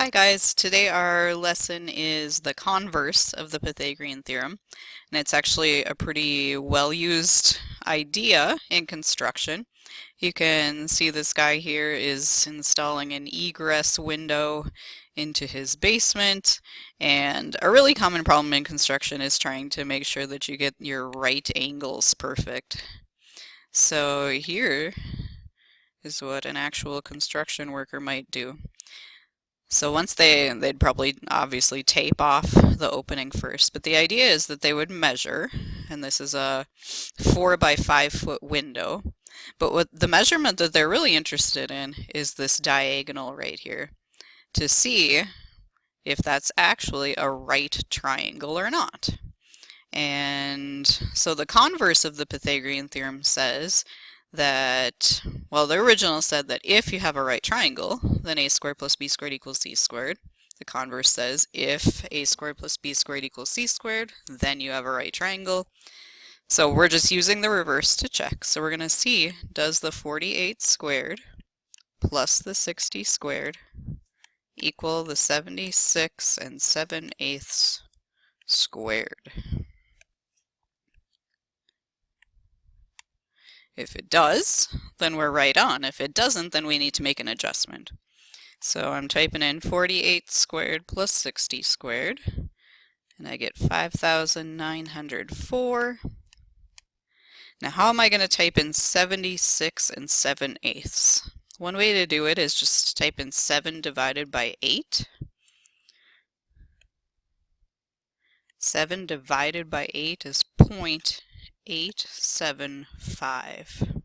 Hi guys, today our lesson is the converse of the Pythagorean theorem, and it's actually a pretty well used idea in construction. You can see this guy here is installing an egress window into his basement, and a really common problem in construction is trying to make sure that you get your right angles perfect. So here is what an actual construction worker might do. So once they'd probably obviously tape off the opening first, but the idea is that they would measure, and this is a 4 by 5 foot window. But what the measurement that they're really interested in is this diagonal right here to see if that's actually a right triangle or not. And so the converse of the Pythagorean theorem says that, well, the original said that if you have a right triangle, then a squared plus b squared equals c squared. The converse says if a squared plus b squared equals c squared, then you have a right triangle. So we're just using the reverse to check. So we're going to see, does the 48 squared plus the 60 squared equal the 76 and 7/8 squared? If it does, then we're right on. If it doesn't, then we need to make an adjustment. So I'm typing in 48 squared plus 60 squared, and I get 5,904. Now how am I going to type in 76 and 7/8? One way to do it is just type in 7 divided by 8. 7 divided by 8 is 0.875.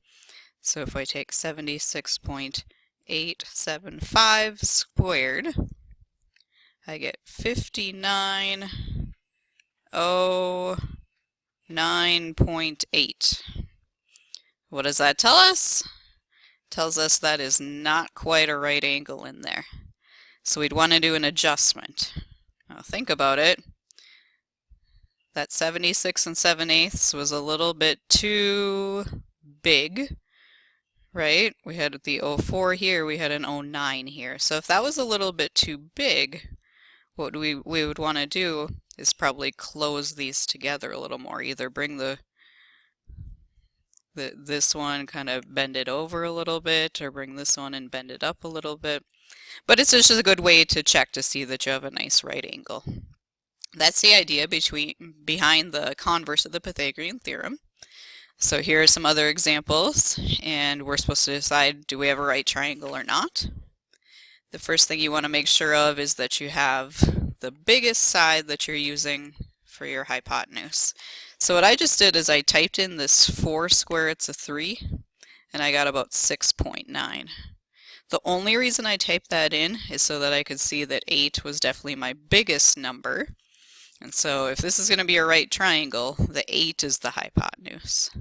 So if I take 76.875 squared, I get 5909.8. What does that tell us? Tells us that is not quite a right angle in there. So we'd want to do an adjustment. Now think about it. That 76 and 7/8 was a little bit too big, right? We had the 04 here, we had an 09 here. So if that was a little bit too big, what we would want to do is probably close these together a little more. Either bring this one, kind of bend it over a little bit, or bring this one and bend it up a little bit. But it's just a good way to check to see that you have a nice right angle. That's the idea behind the converse of the Pythagorean theorem. So here are some other examples, and we're supposed to decide, do we have a right triangle or not? The first thing you want to make sure of is that you have the biggest side that you're using for your hypotenuse. So what I just did is I typed in this 4 square roots of 3, and I got about 6.9. The only reason I typed that in is so that I could see that 8 was definitely my biggest number. And so if this is going to be a right triangle, the 8 is the hypotenuse.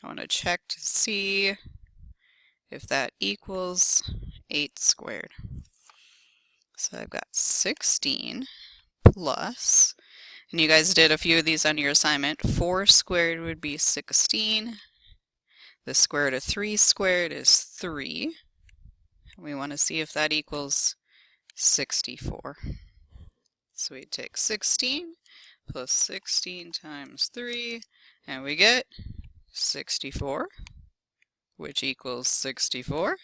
I want to check to see if that equals 8 squared. So I've got 16 plus, and you guys did a few of these on your assignment, 4 squared would be 16. The square root of 3 squared is 3. We want to see if that equals 64. So we take 16 plus 16 times 3, and we get 64, which equals 64.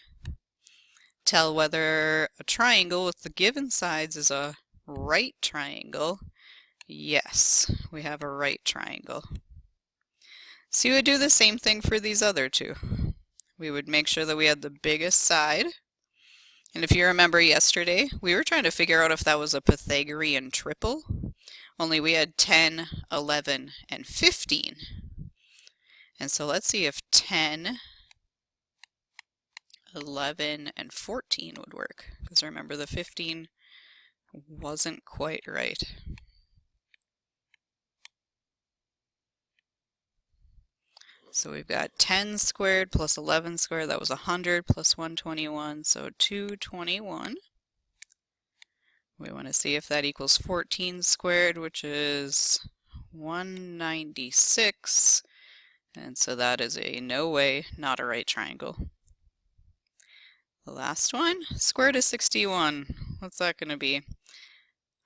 Tell whether a triangle with the given sides is a right triangle. Yes, we have a right triangle. So you would do the same thing for these other two. We would make sure that we had the biggest side. And if you remember yesterday, we were trying to figure out if that was a Pythagorean triple. Only we had 10, 11, and 15. And so let's see if 10, 11, and 14 would work. Because remember, the 15 wasn't quite right. So we've got 10 squared plus 11 squared, that was 100 plus 121, so 221. We want to see if that equals 14 squared, which is 196, and so that is a no way, not a right triangle. The last one, square root of 61. What's that going to be?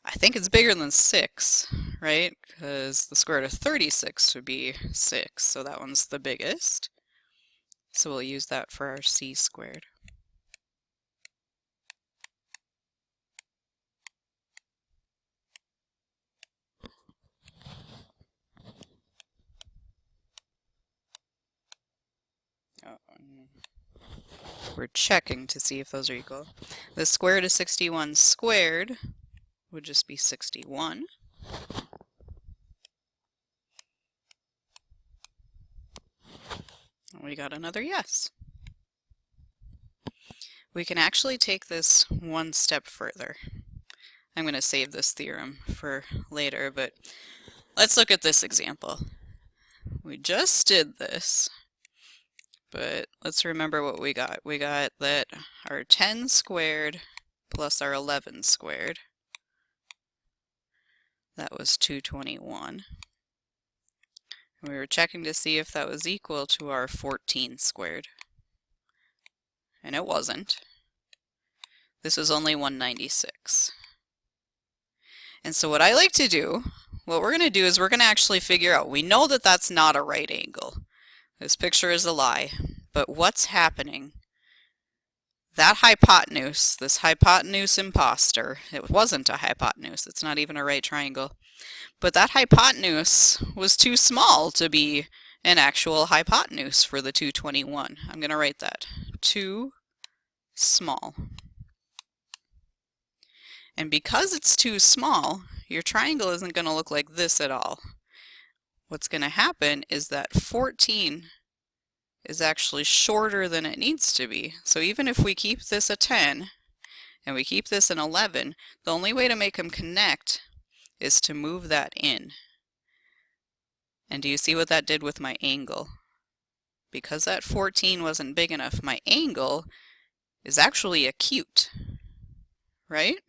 I think it's bigger than 6, right? Because the square root of 36 would be 6, so that one's the biggest. So we'll use that for our c squared. We're checking to see if those are equal. The square root of 61 squared would just be 61. And we got another yes. We can actually take this one step further. I'm going to save this theorem for later, but let's look at this example. We just did this, but let's remember what we got. We got that our 10 squared plus our 11 squared, that was 221. We were checking to see if that was equal to our 14 squared. And it wasn't. This was only 196. And so what I like to do, what we're going to do is we're going to actually figure out, we know that that's not a right angle. This picture is a lie. But what's happening? That hypotenuse, this hypotenuse imposter, it wasn't a hypotenuse, it's not even a right triangle. But that hypotenuse was too small to be an actual hypotenuse for the 221. I'm going to write that. Too small. And because it's too small, your triangle isn't going to look like this at all. What's going to happen is that 14 is actually shorter than it needs to be. So even if we keep this a 10 and we keep this an 11, the only way to make them connect is to move that in. And do you see what that did with my angle? Because that 14 wasn't big enough, my angle is actually acute, right?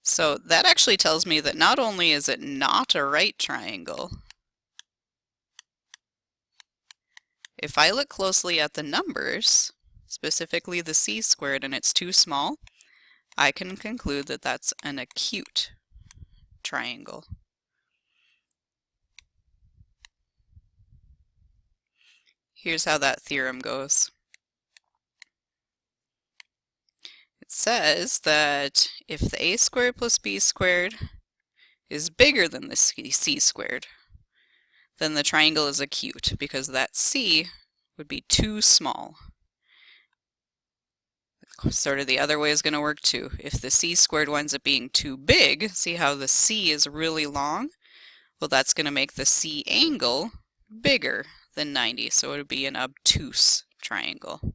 So that actually tells me that not only is it not a right triangle, if I look closely at the numbers, specifically the c squared, and it's too small, I can conclude that that's an acute triangle. Here's how that theorem goes. It says that if the a squared plus b squared is bigger than the c squared, then the triangle is acute, because that c would be too small. Sort of the other way is going to work too. If the c squared winds up being too big, see how the c is really long? Well, that's going to make the c angle bigger than 90, so it would be an obtuse triangle.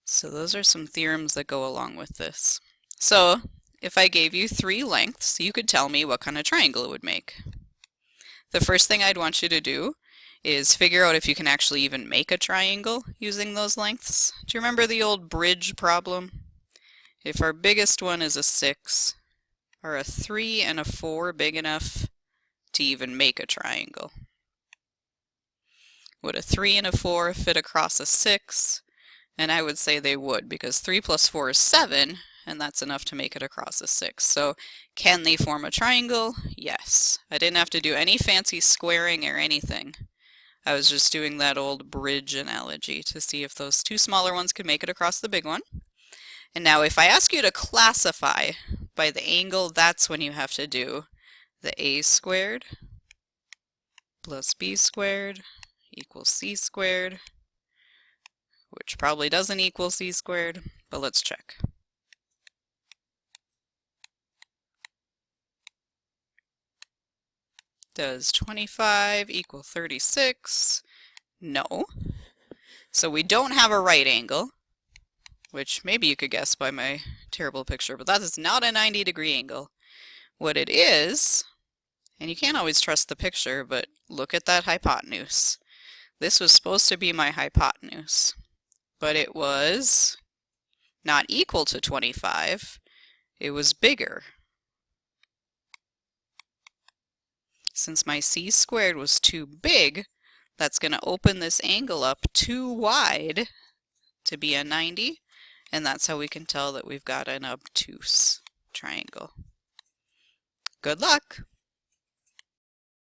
So those are some theorems that go along with this. So if I gave you 3 lengths, you could tell me what kind of triangle it would make. The first thing I'd want you to do is figure out if you can actually even make a triangle using those lengths. Do you remember the old bridge problem? If our biggest one is a 6, are a 3 and a 4 big enough to even make a triangle? Would a 3 and a 4 fit across a 6? And I would say they would, because 3 plus 4 is 7, and that's enough to make it across a 6. So can they form a triangle? Yes. I didn't have to do any fancy squaring or anything. I was just doing that old bridge analogy to see if those 2 smaller ones could make it across the big one. And now if I ask you to classify by the angle, that's when you have to do the a squared plus b squared equals c squared, which probably doesn't equal c squared, but let's check. Does 25 equal 36? No. So we don't have a right angle, which maybe you could guess by my terrible picture, but that is not a 90-degree angle. What it is, and you can't always trust the picture, but look at that hypotenuse. This was supposed to be my hypotenuse, but it was not equal to 25. It was bigger. Since my c squared was too big, that's going to open this angle up too wide to be a 90, and that's how we can tell that we've got an obtuse triangle. Good luck!